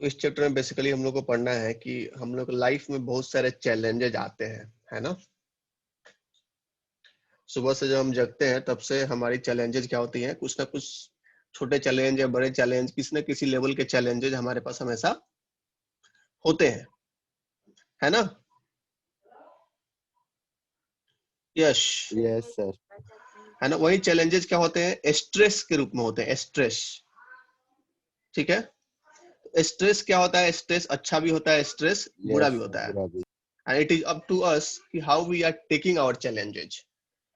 इस चैप्टर में बेसिकली हम लोग को पढ़ना है कि हम लोग लाइफ में बहुत सारे चैलेंजेज आते हैं, है ना। सुबह से जब हम जगते हैं तब से हमारी चैलेंजेज क्या होती हैं, कुछ ना कुछ छोटे चैलेंज या बड़े चैलेंज, किसी न किसी लेवल के चैलेंजेज हमारे पास हमेशा होते हैं, है ना। यश, यस सर। है ना। वही चैलेंजेस क्या होते हैं, स्ट्रेस के रूप में होते हैं, स्ट्रेस। ठीक है, स्ट्रेस क्या होता है, स्ट्रेस अच्छा भी होता है, स्ट्रेस बुरा भी यस होता है। बुरा भी। And it is up to us कि how we are taking our challenges,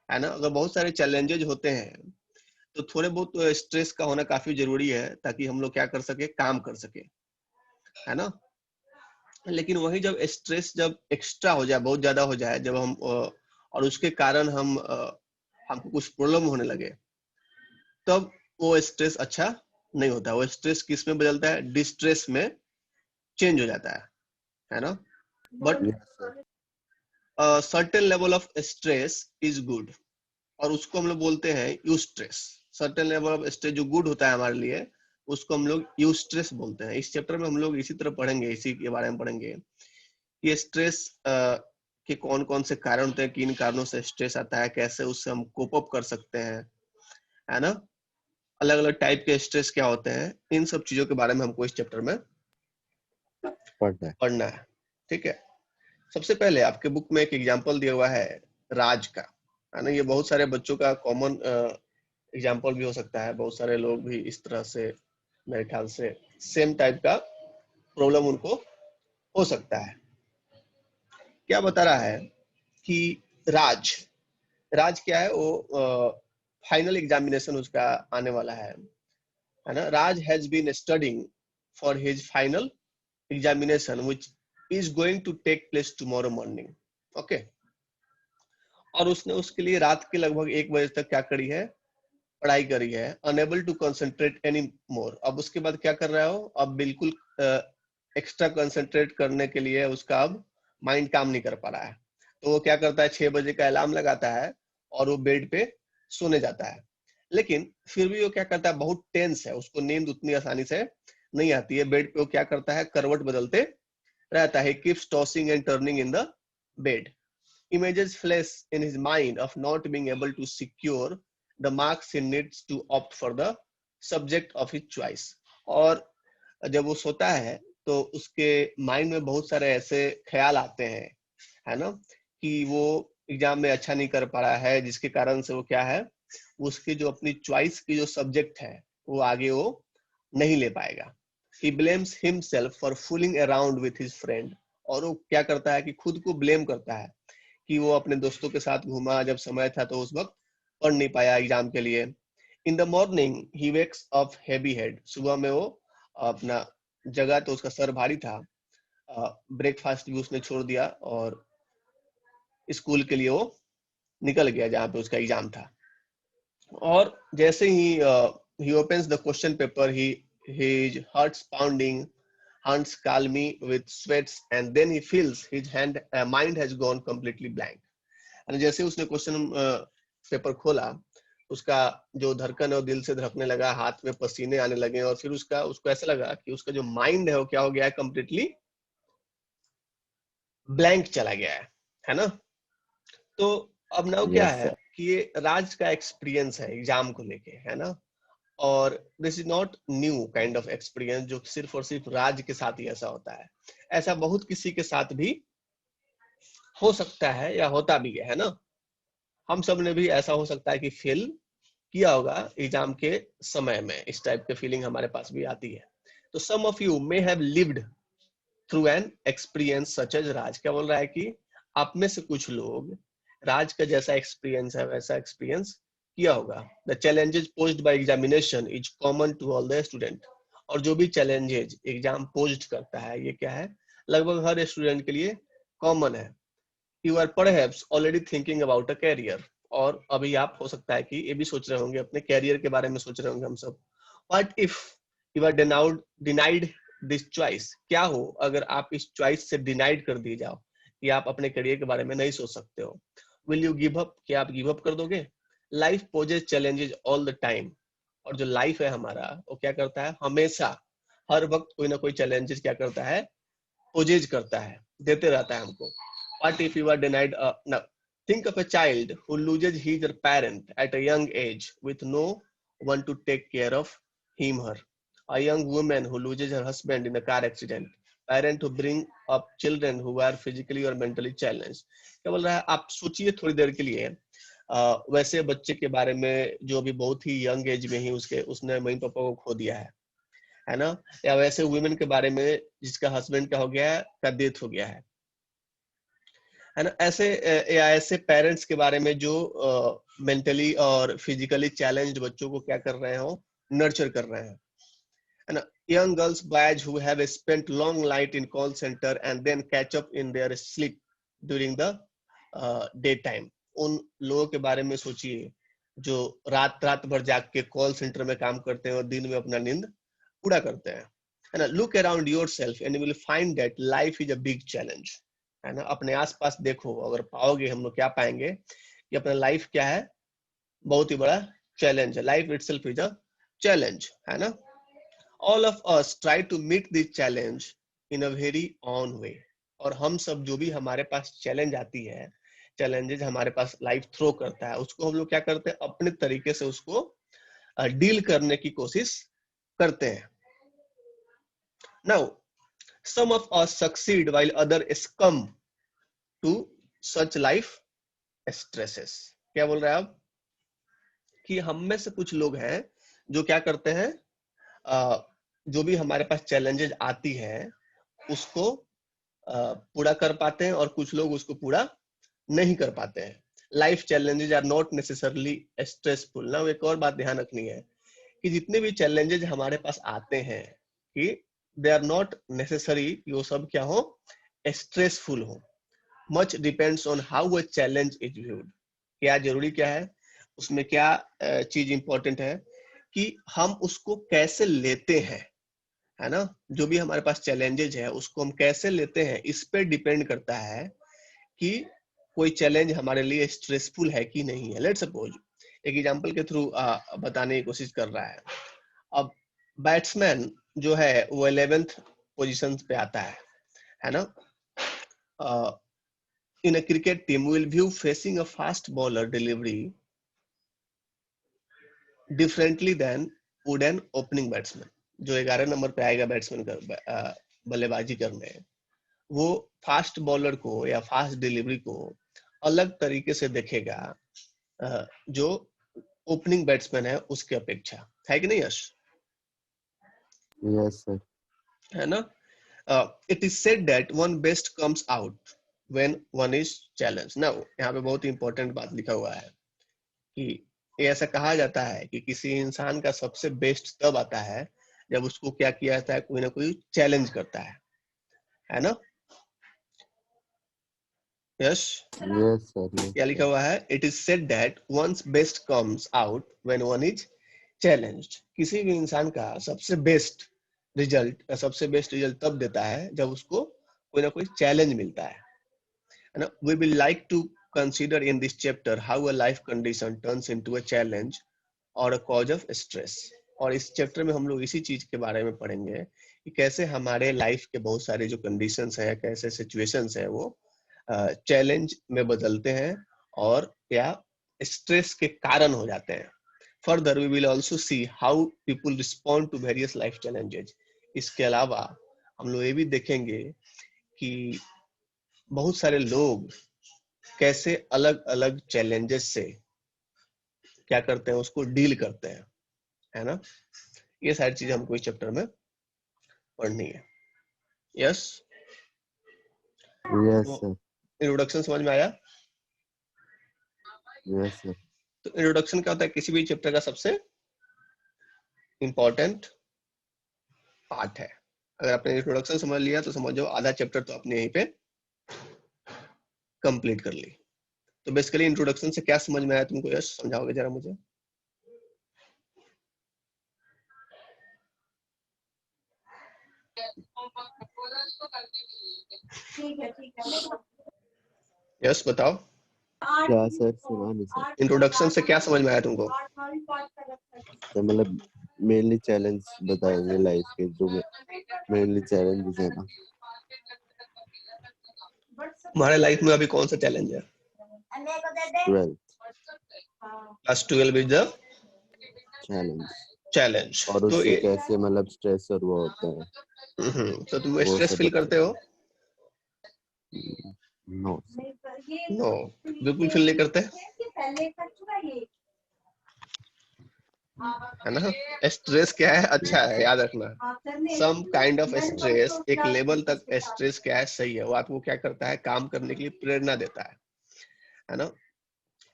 है ना। अगर बहुत सारे चैलेंजेज होते हैं तो थोड़े बहुत स्ट्रेस का होना काफी जरूरी है, ताकि हम लोग क्या कर सके, काम कर सके, है ना। लेकिन वही जब स्ट्रेस जब एक्स्ट्रा हो जाए, बहुत ज्यादा हो जाए, जब हम और उसके कारण हमको कुछ प्रॉब्लम होने लगे, तब वो स्ट्रेस अच्छा नहीं होता। वो स्ट्रेस किस में बदलता है, डिस्ट्रेस में चेंज हो जाता है ना। But yes sir. Certain level of stress is good, और उसको हम लोग बोलते हैं eustress. Certain level of stress जो गुड होता है हमारे लिए, उसको हम लोग यूस्ट्रेस बोलते हैं। इस चैप्टर में हम लोग इसी तरह पढ़ेंगे, इसी के बारे में पढ़ेंगे कि स्ट्रेस के कौन कौन से कारण होते हैं, किन कारणों से स्ट्रेस आता है, कैसे उससे हम कोप अप कर सकते हैं, है ना। अलग अलग टाइप के स्ट्रेस क्या होते हैं, इन सब चीजों के बारे में हमको इस चैप्टर में पढ़ना है। ठीक है, सबसे पहले आपके बुक में एक एग्जांपल दिया हुआ है राज का, है ना। ये बहुत सारे बच्चों का कॉमन एग्जांपल भी हो सकता है। बहुत सारे लोग भी इस तरह से, मेरे ख्याल से सेम टाइप का प्रॉब्लम उनको हो सकता है। क्या बता रहा है कि राज राज क्या है, वो फाइनल एग्जामिनेशन उसका आने वाला है ना। Raj has been studying for his final examination which is going to take place tomorrow morning. Okay, और उसने उसके लिए रात के लगभग 1 बजे तक क्या करी है, पढ़ाई करी है। Unable to concentrate any more, अब उसके बाद क्या कर रहा है, अब बिल्कुल एक्स्ट्रा कंसंट्रेट करने के लिए उसका अब माइंड काम नहीं कर पा रहा है। तो वो क्या करता है, 6 बजे का अलार्म लगाता है और वो बेड पे सोने जाता है। लेकिन फिर भी वो क्या करता है, बहुत टेंस है, उसको नींद उतनी आसानी से नहीं आती है। बेड पे वो क्या करता है, करवट बदलते रहता है। Keeps tossing and turning in the bed. Images flash in his mind of not being able to secure the marks he needs to opt for the subject of his choice. और जब वो सोता है तो उसके माइंड में बहुत सारे ऐसे ख्याल आते हैं, है ना, कि वो एग्जाम में अच्छा नहीं कर पा रहा है, जिसके कारण से वो क्या है, उसकी जो अपनी चॉइस की जो सब्जेक्ट है वो आगे वो नहीं ले पाएगा। He blames himself for fooling around with his friend, और वो क्या करता है कि खुद को ब्लेम करता है कि वो अपने दोस्तों के साथ घूमा, जब समय था तो उस वक्त पढ़ नहीं पाया एग्जाम के लिए। In the morning he wakes up heavy head, सुबह में वो अपना जगह तो उसका सर भारी था। ब्रेकफास्ट भी उसने छोड़ दिया और स्कूल के लिए वो निकल गया जहाँ पे उसका एग्जाम था। और जैसे he opens the question paper, his heart's pounding, hands calm with sweats, and then he feels his mind has gone completely blank. और जैसे उसने क्वेश्चन पेपर खोला, उसका जो धड़कन है वो दिल से धड़कने लगा, हाथ में पसीने आने लगे, और फिर उसको ऐसा लगा कि उसका जो माइंड है वो क्या हो गया है, कंप्लीटली ब्लैंक चला गया है ना। तो अब नाउ क्या यस है सर। कि ये राज का एक्सपीरियंस है एग्जाम को लेके, है ना। और this is not new kind of experience जो सिर्फ और सिर्फ राज के साथ ही ऐसा होता है। ऐसा बहुत किसी के साथ भी हो सकता है या होता भी है ना। हम सब ने भी ऐसा हो सकता है कि फेल किया होगा एग्जाम के समय में, इस टाइप के फीलिंग हमारे पास भी आती है। तो some of you may have lived through an experience such as Raj. क्या बोल रहा है कि आप में से कुछ लोग राज का जैसा एक्सपीरियंस है वैसा एक्सपीरियंस किया होगा। The challenges posed by examination is common to all the student, और जो भी चैलेंजेस एग्जाम पोज्ड करता है ये क्या है, लगभग हर स्टूडेंट के लिए कॉमन है। You are perhaps already thinking about a career, और अभी आप हो सकता है कि ये भी सोच रहे होंगे, अपने कैरियर के बारे में सोच रहे होंगे हम सब। What if you are denied this choice, क्या हो अगर आप इस चॉइस से डिनाइड कर दिए जाओ कि आप अपने करियर के बारे में नहीं सोच सकते हो। विल यू गिव अप, क्या आप गिव अप कर दोगे। Life poses challenges all the time, और जो लाइफ है हमारा वो क्या करता है, हमेशा हर वक्त कोई ना कोई चैलेंजेस क्या करता है, पोजेज करता है, देते रहता है हमको. What if you are denied now think of a child who loses his or parent at a young age with no one to take care of him her. A young woman who loses her husband in a car accident. Parent who bring up children who are physically or mentally challenged. क्या बोल रहा है, आप सोचिए थोड़ी देर के लिए वैसे बच्चे के बारे में जो अभी बहुत ही यंग एज में ही उसने मम्मी पापा को खो दिया है ना, या वैसे वुमेन के बारे में जिसका हस्बैंड क्या हो गया है, का डेथ हो गया है ना, ऐसे या ऐसे पेरेंट्स के बारे में जो मेंटली और फिजिकली चैलेंज्ड बच्चों को क्या कर रहे हो, नर्चर कर रहे हैं, है ना. Young girls boys who have spent long night in call centre and then catch up in their sleep during the day time. उन लोगों के बारे में सोचिए जो रात रात भर जाग के कॉल सेंटर में काम करते हैं और दिन में अपना नींद पूरा करते हैं, है ना. Look around yourself and you will find that life is a big challenge, है ना. अपने आसपास देखो, अगर पाओगे हम लोग क्या पाएंगे कि अपना लाइफ क्या है, बहुत ही बड़ा चैलेंज है. Life itself is a challenge, है ना. All of us try to meet this challenge in a very own way. और हम सब जो भी हमारे पास चैलेंज आती है, चैलेंजेस हमारे पास लाइफ थ्रो करता है, उसको हम लोग क्या करते हैं, अपने तरीके से उसको डील करने की कोशिश करते हैं. Now some of us succeed while others succumb to such life stresses. क्या बोल रहे हैं आप कि हम में से कुछ लोग हैं जो क्या करते हैं, जो भी हमारे पास चैलेंजेस आती है उसको पूरा कर पाते हैं और कुछ लोग उसको पूरा नहीं कर पाते हैं. Life challenges are not necessarily stressful. ना एक और बात ध्यान रखनी है कि जितने भी चैलेंजेस हमारे पास आते हैं कि दे आर नॉट नेसेसरी वो सब क्या हो, स्ट्रेसफुल हो. Much depends on how a challenge is viewed. क्या जरूरी क्या है उसमें, क्या चीज इंपॉर्टेंट है कि हम उसको कैसे लेते हैं, है ना. जो भी हमारे पास चैलेंजेज है उसको हम कैसे लेते हैं, इस पे डिपेंड करता है कि कोई चैलेंज हमारे लिए स्ट्रेसफुल है कि नहीं है. लेट सपोज एक एग्जांपल के थ्रू बताने की कोशिश कर रहा है. अब बैट्समैन जो है वो 11th पोजीशन पे आता है ना. In a cricket team will view facing a fast bowler delivery differently than would an opening batsman. जो 11 नंबर पे आएगा बैट्समैन का बल्लेबाजी करने, वो फास्ट बॉलर को या फास्ट डिलीवरी को अलग तरीके से देखेगा जो ओपनिंग बैट्समैन है उसके अपेक्षा, है कि नहीं यश? Yes, sir. है ना. It is said that one best comes out when one is challenged. Now यहाँ पे बहुत ही इंपॉर्टेंट बात लिखा हुआ है कि ये ऐसा कहा जाता है कि किसी इंसान का सबसे बेस्ट तब आता है जब उसको क्या किया जाता है, कोई ना कोई चैलेंज करता है ना. Yes Yes, sir. Yes, क्या लिखा sir. हुआ है, it is said that one's best comes out when one is challenged. किसी भी इंसान का सबसे बेस्ट रिजल्ट तब देता है जब उसको कोई ना कोई चैलेंज मिलता है ना. We will like to consider in this chapter how a life condition turns into a challenge or a cause of stress. और इस चैप्टर में हम लोग इसी चीज के बारे में पढ़ेंगे कि कैसे हमारे लाइफ के बहुत सारे जो कंडीशंस हैं, कैसे सिचुएशंस हैं, वो चैलेंज में बदलते हैं और या स्ट्रेस के कारण हो जाते हैं. Further we will also see how people respond to various life challenges. इसके अलावा हम लोग ये भी देखेंगे कि बहुत सारे लोग कैसे अलग अलग चैलेंजेस से क्या करते हैं, उसको डील करते हैं, है ना. ये सारी चीजें हमको इस चैप्टर में पढ़नी है. Yes, Yes, sir. इंट्रोडक्शन समझ में आया? Yes, sir. तो इंट्रोडक्शन क्या होता है, किसी भी चैप्टर का सबसे इंपॉर्टेंट पार्ट है. अगर आपने इंट्रोडक्शन समझ लिया तो समझो आधा चैप्टर तो आपने यहीं पे कंप्लीट कर ली. तो बेसिकली इंट्रोडक्शन से क्या समझ में आया तुमको, यस समझाओगे जरा मुझे? यस बताओ. क्या सर, सुना नहीं सर। इंट्रोडक्शन से क्या समझ में आया तुमको? तो मतलब मेनली चैलेंज बताएंगे लाइफ के, जो मेनली चैलेंजेस है ना। तुम्हारे लाइफ में अभी कौन सा चैलेंज है? 12th class 12 is the challenge, challenge. और तो उससे कैसे मतलब स्ट्रेस और वो होता है, तो तुम वो स्ट्रेस सब फील करते हो? नो। नो, बिल्कुल फील नहीं करते, है ना? स्ट्रेस क्या है? अच्छा है, याद रखना। सम काइंड ऑफ स्ट्रेस, एक लेवल तक स्ट्रेस क्या है, सही है, वो आपको क्या करता है, काम करने के लिए प्रेरणा देता है ना?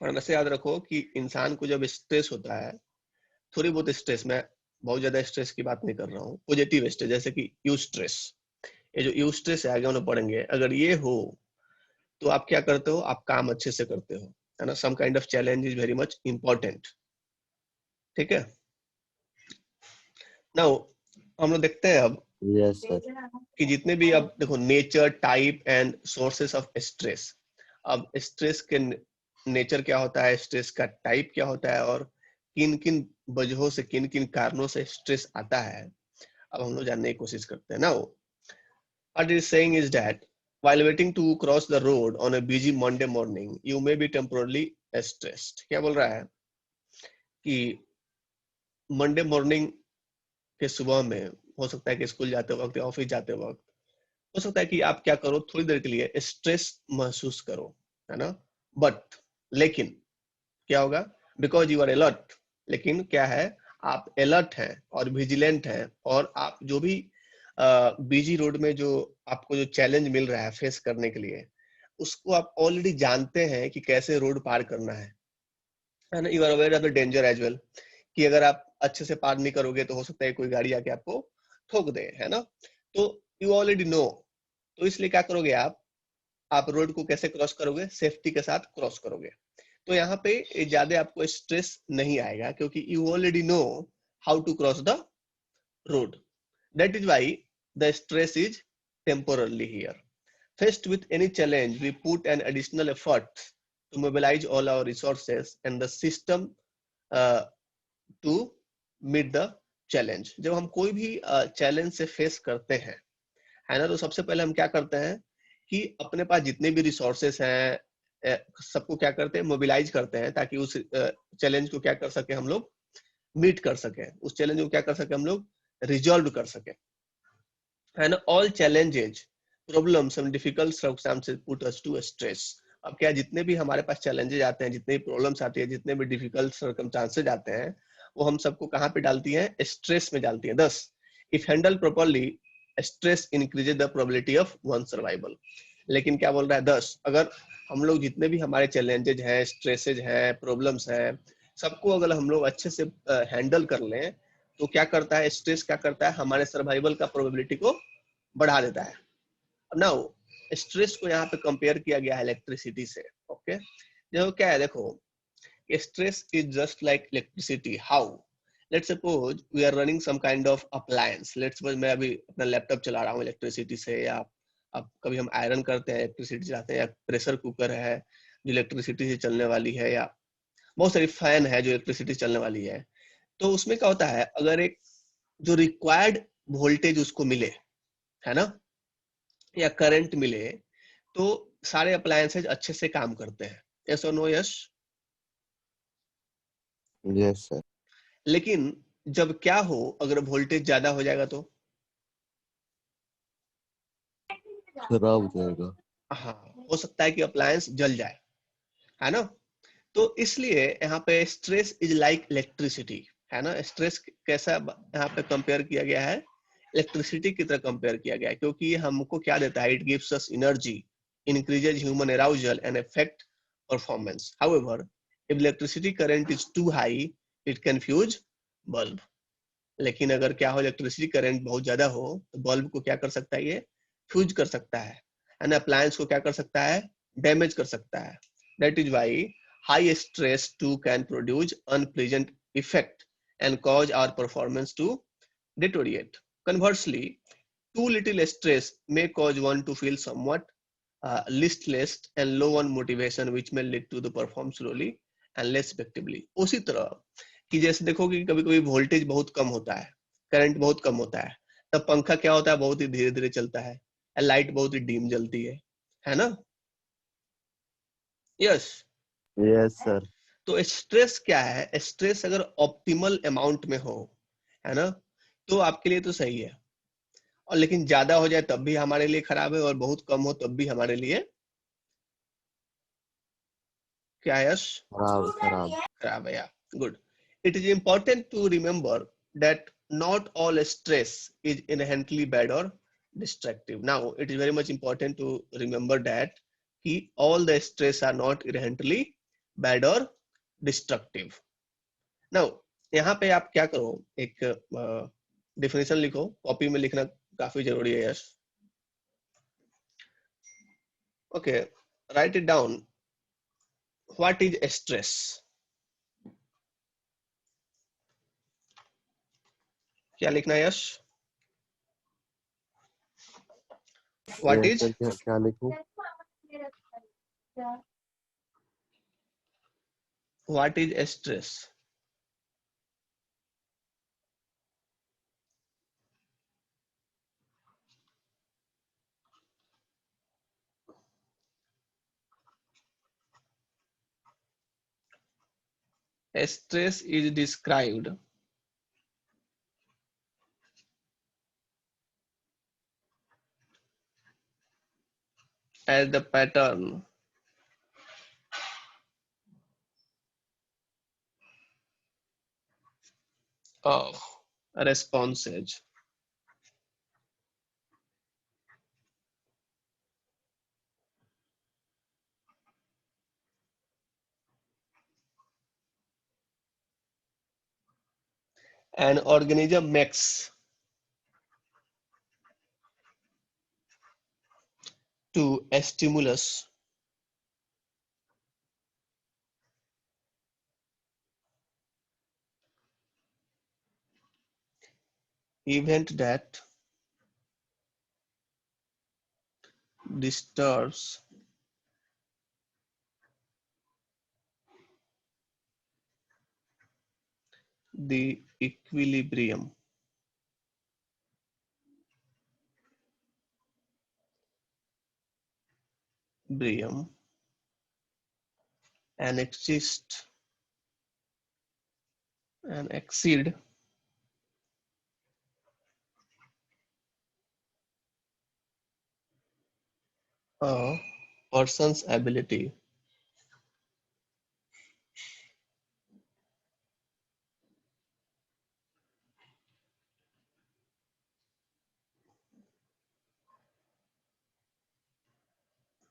और हमेशा याद रखो कि इंसान को जब स्ट्रेस होता है, थोड़ी बहुत स्ट्रेस, मैं बहुत ज्यादा स्ट्रेस की बात नहीं कर रहा हूँ, पॉजिटिव स्ट्रेस, जैसे कि यू स्ट्रेस, ये जो यू स्ट्रेस है आगे हम पढ़ेंगे, अगर ये हो तो आप क्या करते हो, आप काम अच्छे से करते हो, है ना? Some kind of challenge is very much important, ठीक है? नाउ हम लोग देखते हैं अब यस सर। कि जितने भी, अब देखो, nature, type and sources of stress. अब स्ट्रेस के नेचर क्या होता है, स्ट्रेस का टाइप क्या होता है, और किन किन वजहों से, किन किन कारणों से स्ट्रेस आता है, अब हम लोग जानने की कोशिश करते हैं। Now what it is saying is that while waiting to cross the road on a busy Monday morning, you may be temporarily stressed. क्या बोल रहा है कि मंडे मॉर्निंग के सुबह में हो सकता है कि स्कूल जाते वक्त या ऑफिस जाते वक्त हो सकता है कि आप क्या करो, थोड़ी देर के लिए स्ट्रेस महसूस करो, है ना? बट लेकिन क्या होगा, बिकॉज यू आर अलर्ट, लेकिन क्या है, आप अलर्ट हैं और विजिलेंट हैं, और आप जो भी बिजी रोड में जो आपको जो चैलेंज मिल रहा है फेस करने के लिए, उसको आप ऑलरेडी जानते हैं कि कैसे रोड पार करना है ना? You are aware of the danger as well, कि अगर आप अच्छे से पार नहीं करोगे तो हो सकता है कोई गाड़ी आके आपको ठोक दे, है ना? तो यू ऑलरेडी नो, तो इसलिए क्या करोगे आप रोड को कैसे क्रॉस करोगे, सेफ्टी के साथ क्रॉस करोगे। तो यहाँ पे ज्यादा आपको स्ट्रेस नहीं आएगा, क्योंकि you already know how to cross the road. That is why the stress is temporarily here. Faced with any challenge, we put an additional effort to mobilize all our resources and the system uh, to meet the challenge. जब हम कोई भी challenge से face करते हैं, है ना, तो सबसे पहले हम क्या करते हैं कि अपने पास जितने भी रिसोर्सेस हैं सबको क्या करते हैं, मोबिलाइज करते हैं, ताकि उस चैलेंज को क्या कर सके हम लोग, मीट कर सके, उस चैलेंज को क्या कर सके हम लोग, रिजॉल्व कर सके, है ना? All challenges, problems and difficult circumstances put us to stress. अब क्या, जितने भी हमारे पास चैलेंजेज आते हैं, जितने भी प्रॉब्लम्स आती है, जितने भी डिफिकल्ट सर्कमस्टेंसेज आते हैं, वो हम सबको कहाँ पे डालती हैं, स्ट्रेस में डालती हैं। दस, if handle properly, stress increases the probability of one survival. लेकिन क्या बोल रहा है, 10, अगर हम लोग जितने भी हमारे चैलेंजेज हैं, स्ट्रेसेज हैं, प्रॉब्लम्स हैं, सबको अगर हम लोग अच्छे से हैंडल कर लें, तो क्या करता है, स्ट्रेस क्या करता है, हमारे सर्वाइवल का प्रोबेबिलिटी को बढ़ा देता है। अब नाउ स्ट्रेस को यहाँ पे कंपेयर किया गया है इलेक्ट्रिसिटी से, ओके? देखो क्या है, देखो, stress is just like electricity. How? Let's suppose we are running some kind of appliance. Let's suppose मैं अभी अपना लैपटॉप चला रहा हूँ इलेक्ट्रिसिटी से, या अब कभी हम आयरन करते हैं इलेक्ट्रिसिटी चलाते हैं, या प्रेशर कुकर है जो इलेक्ट्रिसिटी से चलने वाली है, या बहुत सारी फैन है जो इलेक्ट्रिसिटी चलने वाली है। तो उसमें क्या होता है, अगर एक जो रिक्वायर्ड वोल्टेज उसको मिले, है ना, या करंट मिले, तो सारे अप्लायंसेज अच्छे से काम करते हैं। यस और नो? यस। Yes sir. लेकिन जब क्या हो, अगर वोल्टेज ज्यादा हो जाएगा तो खराब हो जाएगा। हाँ, हो सकता है कि अप्लायंस जल जाए, है ना? तो इसलिए यहाँ पे स्ट्रेस इज लाइक इलेक्ट्रिसिटी, है ना? स्ट्रेस कैसा यहाँ पे कंपेयर किया गया है, इलेक्ट्रिसिटी की तरह कंपेयर किया गया है, क्योंकि ये हमको क्या देता है, it gives us energy, increases human arousal and affect performance. However, if electricity current is too high, it can fuse bulb. लेकिन अगर क्या हो, इलेक्ट्रिसिटी करंट बहुत ज्यादा हो, तो बल्ब को क्या कर सकता है, ये फ्यूज कर सकता है, एंड अप्लायंस को क्या कर सकता है, डैमेज कर सकता है। That is why high stress too can produce unpleasant effect and cause our performance to deteriorate. Conversely, too little stress may cause one to feel somewhat listless and low on motivation which may lead to the perform slowly and less effectively. उसी तरह कि जैसे देखो कि कभी कभी voltage बहुत कम होता है, करंट बहुत कम होता है, तब पंखा क्या होता है, बहुत ही धीरे धीरे चलता है, लाइट बहुत ही डीम जलती है ना? यस। Yes sir. तो स्ट्रेस क्या है, स्ट्रेस अगर ऑप्टिमल अमाउंट में हो, है ना, तो आपके लिए तो सही है, और लेकिन ज्यादा हो जाए तब भी हमारे लिए खराब है, और बहुत कम हो तब भी हमारे लिए क्या है, यश? खराब खराब। खराब है, या good. It is important to remember that not all stress is inherently bad or destructive. Now it is very much important to remember that कि all the stress are not inherently bad or destructive. Now यहाँ पे आप क्या करो, एक definition लिखो, copy में लिखना काफी जरूरी है, Yash. Okay, write it down. What is stress? क्या लिखना है, Yash? What yes is sir, क्या क्या लिखूं? What is stress? Stress is described as the pattern of responses an organism makes to a stimulus event that disturbs the equilibrium and exceed a person's ability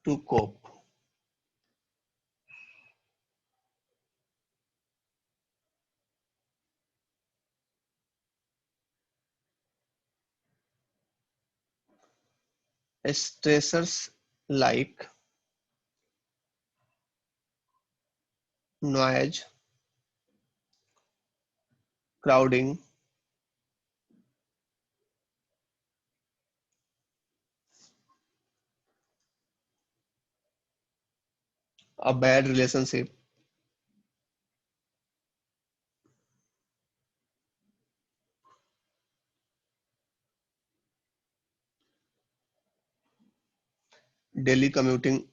to cope. Stressors like noise, crowding, a bad relationship, daily commuting,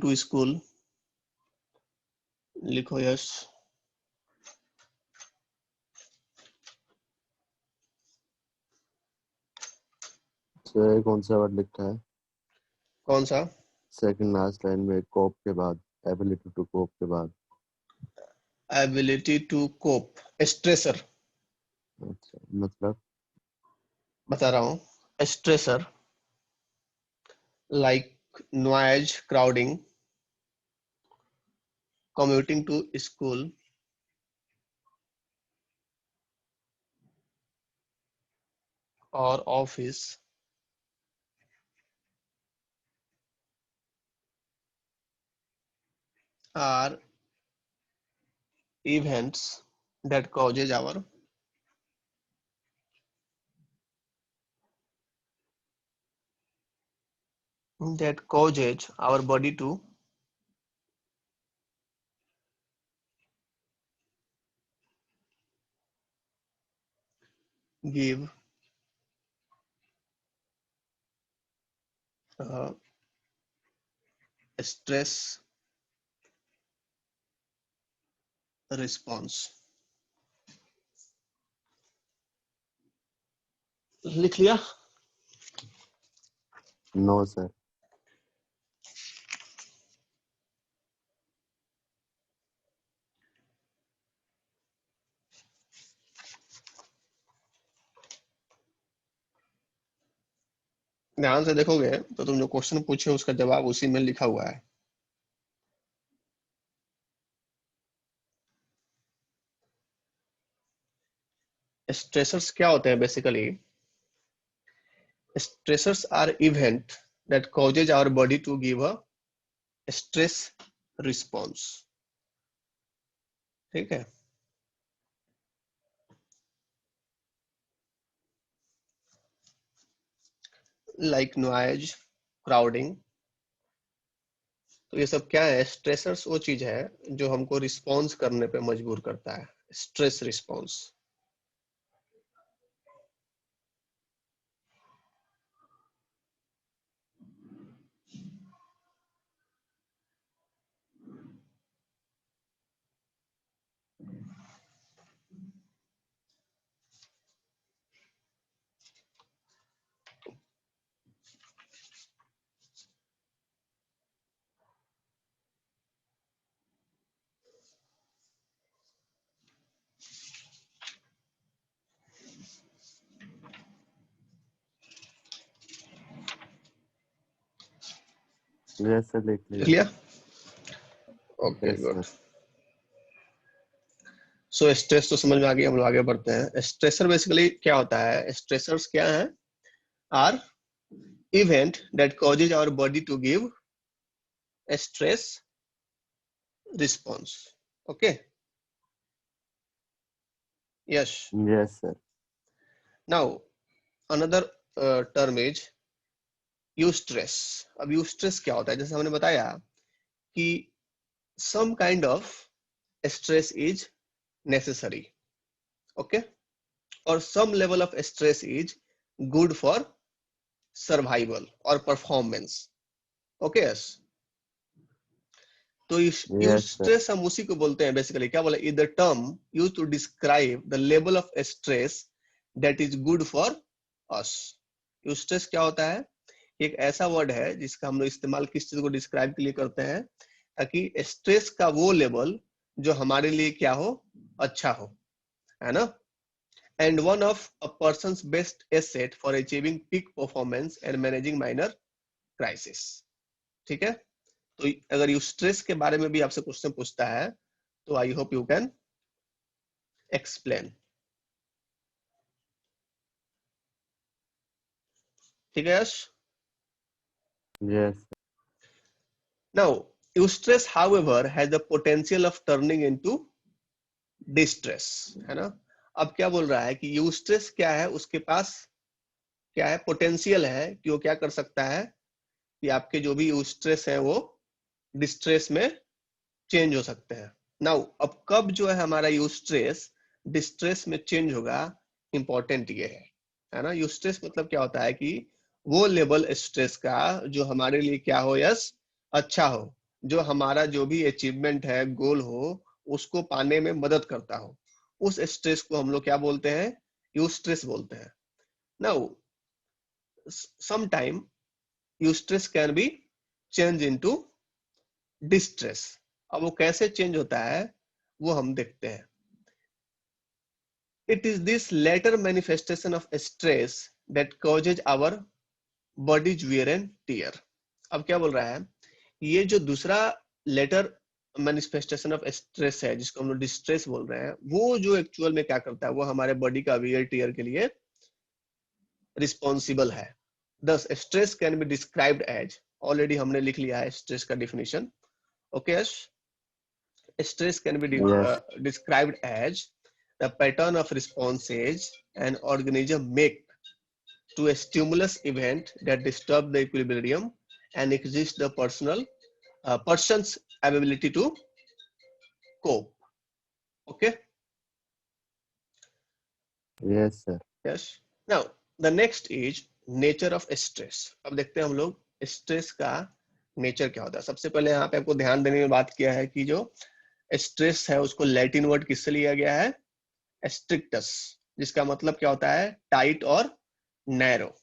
to school. लिखो, यश। Sir कौन सा word लिखा है? कौन सा? Second last line में कोप के बाद, एबिलिटी टू कोप के बाद। Ability to cope, stressor. अच्छा, मतलब? बता रहा हूँ, stressor like noise, crowding, commuting to school, or office, are events that causes our body to give a stress response. लिख लिया? No, sir. ध्यान से देखोगे तो तुम जो क्वेश्चन पूछे उसका जवाब उसी में लिखा हुआ है। स्ट्रेसर्स क्या होते हैं basically? Stressors are event that causes our body to give a stress response. ठीक है? Like noise, crowding. तो ये सब क्या है? स्ट्रेसर्स वो चीज है जो हमको रिस्पॉन्स करने पे मजबूर करता है। Stress response. Yes, sir. लिख लिख लिया. लिया? Okay Yes, good. sir. So stress तो समझ में आ गई, हम लोग आगे बढ़ते हैं। स्ट्रेसर बेसिकली क्या होता है? स्ट्रेसर्स क्या है? Are event that causes our body to give stress response. Okay, yes. Yes, sir. Now another term is eustress. अब यूस्ट्रेस क्या होता है? जैसे हमने बताया कि some kind of stress is necessary, okay, or some level of stress is good for survival or performance, okay, yes. तो Yes, sir. Eustress हम उसी को बोलते हैं बेसिकली। क्या बोला? Is the term use to describe the level of stress that is good for us. Eustress क्या होता है? एक ऐसा वर्ड है जिसका हम लोग इस्तेमाल किस चीज को डिस्क्राइब के लिए करते हैं, ताकि स्ट्रेस का वो लेवल जो हमारे लिए क्या हो, अच्छा हो, है ना। And one of a persons best asset for achieving peak performance and managing minor crisis. ठीक है? तो अगर यू स्ट्रेस के बारे में भी आपसे क्वेश्चन पूछता है तो I hope you can explain. ठीक है yes? Yes. Now, eustress, however, has the potential of turning into distress, है ना। अब क्या बोल रहा है कि eustress क्या है? उसके पास क्या है? पोटेंशियल है कि वो क्या कर सकता है कि आपके जो भी eustress है वो डिस्ट्रेस में चेंज हो सकते हैं। नाउ अब कब जो है हमारा eustress डिस्ट्रेस में चेंज होगा, इंपॉर्टेंट ये है ना। eustress मतलब क्या होता है कि वो लेवल स्ट्रेस का जो हमारे लिए क्या हो, यस, अच्छा हो, जो हमारा जो भी अचीवमेंट है, गोल हो, उसको पाने में मदद करता हो, उस स्ट्रेस को हम लोग क्या बोलते हैं? यूस्ट्रेस बोलते हैं। Now some time eustress can be change into distress. अब वो कैसे चेंज होता है वो हम देखते हैं। It is this latter manifestation of stress that causes our bodies wear and tear. अब क्या बोल रहा है? ये जो दूसरा लेटर मैनिफेस्टेशन ऑफ स्ट्रेस है जिसको हम लोग डिस्ट्रेस बोल रहे हैं, वो जो एक्चुअल में क्या करता है, वो हमारे बॉडी का वियर टियर के लिए रिस्पॉन्सिबल है। Thus stress can be described as, already हमने लिख लिया है स्ट्रेस का definition, okay yes. Stress can be Yes. described as the pattern of responses an organism make to a stimulus event that disturb the equilibrium and exist the person's ability to cope. Okay. Yes, sir. Yes. Now the next is nature of stress. अब देखते हैं हम लोग stress का nature क्या होता है. सबसे पहले यहाँ पे आपको ध्यान देने की बात किया है कि जो स्ट्रेस है उसको लैटिन वर्ड किससे लिया गया है, स्ट्रिक्टस, जिसका मतलब क्या होता है, टाइट और नैरो,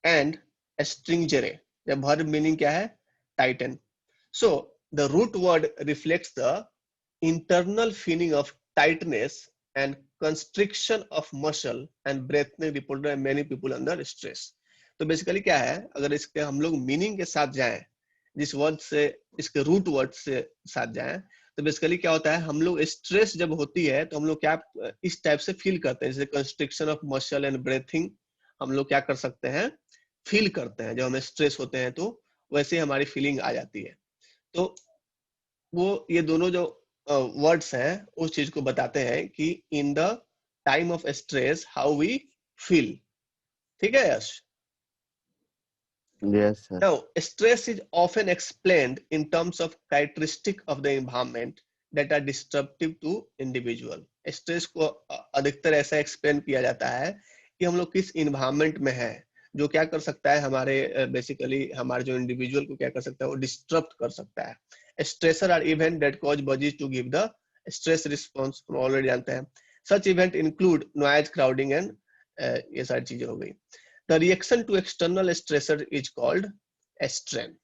एंड स्ट्रिंजेरे, जब वर्ब मीनिंग क्या है, tighten. So the root word reflects the internal feeling of tightness and constriction of muscle and breathing reported by many people under stress. तो बेसिकली क्या है, अगर इसके हम लोग मीनिंग के साथ जाएं, जिस वर्ड से, इसके रूट वर्ड से साथ जाएं, तो बेसिकली क्या होता है, हम लोग स्ट्रेस जब होती है तो हम लोग क्या इस टाइप से फील करते हैं, जैसे constriction of muscle and breathing हम लोग क्या कर सकते हैं, फील करते हैं. जब हमें स्ट्रेस होते हैं तो वैसे हमारी फीलिंग आ जाती है. तो वो ये दोनों जो वर्ड्स हैं उस चीज को बताते हैं कि in the time of stress how we feel. ठीक है yes. Yes, sir. Now stress is often explained in terms of characteristic of the environment that are disruptive to individual. Stress को अधिकतर ऐसा एक्सप्लेन किया जाता है कि हम लोग किस इन्वायरमेंट में हैं, जो क्या कर सकता है हमारे बेसिकली हमारे जो इंडिविजुअल को क्या कर सकता है, वो डिस्टर्ब कर सकता है. Stressor are event that cause bodies to give the stress response, हम ऑलरेडी जानते हैं. Such event include noise, crowding and ये सारी चीजें हो गई. The reaction to external stressor is called strain.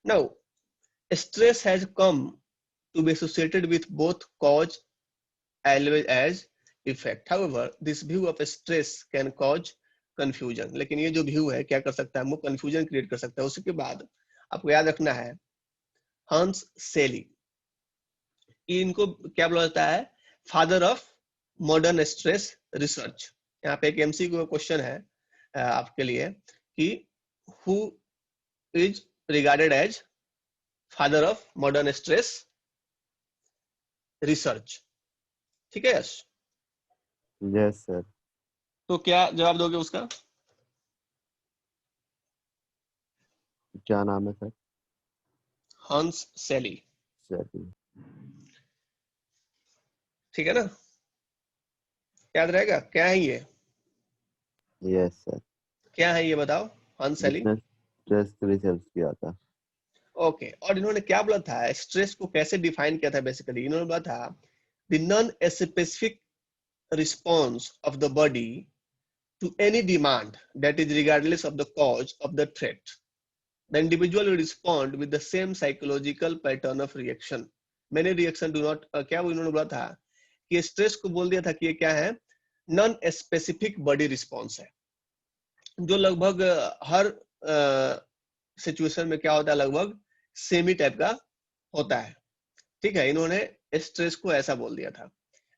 Now, stress has come to be associated with both cause as well as effect. However, this view of stress can cause confusion. लेकिन ये जो view है क्या कर सकता है, वो confusion create कर सकता है. उसके बाद आपको याद रखना है, हंस सेली, इनको क्या बोला जाता है, father of modern stress research. यहाँ पे एक एमसीक्यू क्वेश्चन है आपके लिए कि who is regarded as father of modern stress research. ठीक है यश. Yes, sir. तो क्या जवाब दोगे उसका? क्या नाम है सर? हंस सेली. सर. ठीक है ना, याद रहेगा क्या है ये? Yes, sir. क्या है ये बताओ, हंस सेली. जिसने स्ट्रेस रिसर्च किया था. ओके. और इन्होंने क्या बोला था, स्ट्रेस को कैसे डिफाइन किया था, बेसिकली इन्होंने बोला था the non specific response of the body to any demand that is regardless of the cause of the threat. The individual will respond with the same psychological pattern of reaction. Many reaction do not क्या वो इन्होंने बोला था कि stress को बोल दिया था कि ये क्या है, नॉन स्पेसिफिक बॉडी रिस्पॉन्स है, जो लगभग हर सिचुएशन में क्या होता है, लगभग सेमी टाइप का होता है. ठीक है, इन्होंने स्ट्रेस को ऐसा बोल दिया था.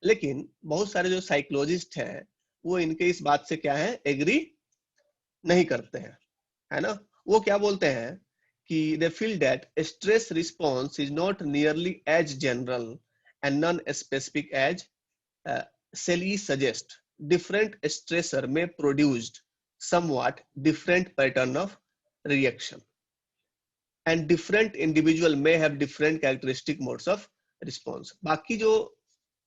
लेकिन बहुत सारे जो साइकोलॉजिस्ट हैं वो इनके इस बात से क्या है, एग्री नहीं करते हैं, है ना. वो क्या बोलते हैं कि they feel that stress response is not nearly as general and non specific as Selye suggest. Different stressor may produced somewhat different pattern of reaction and different individual may have different characteristic modes of response. बाकी जो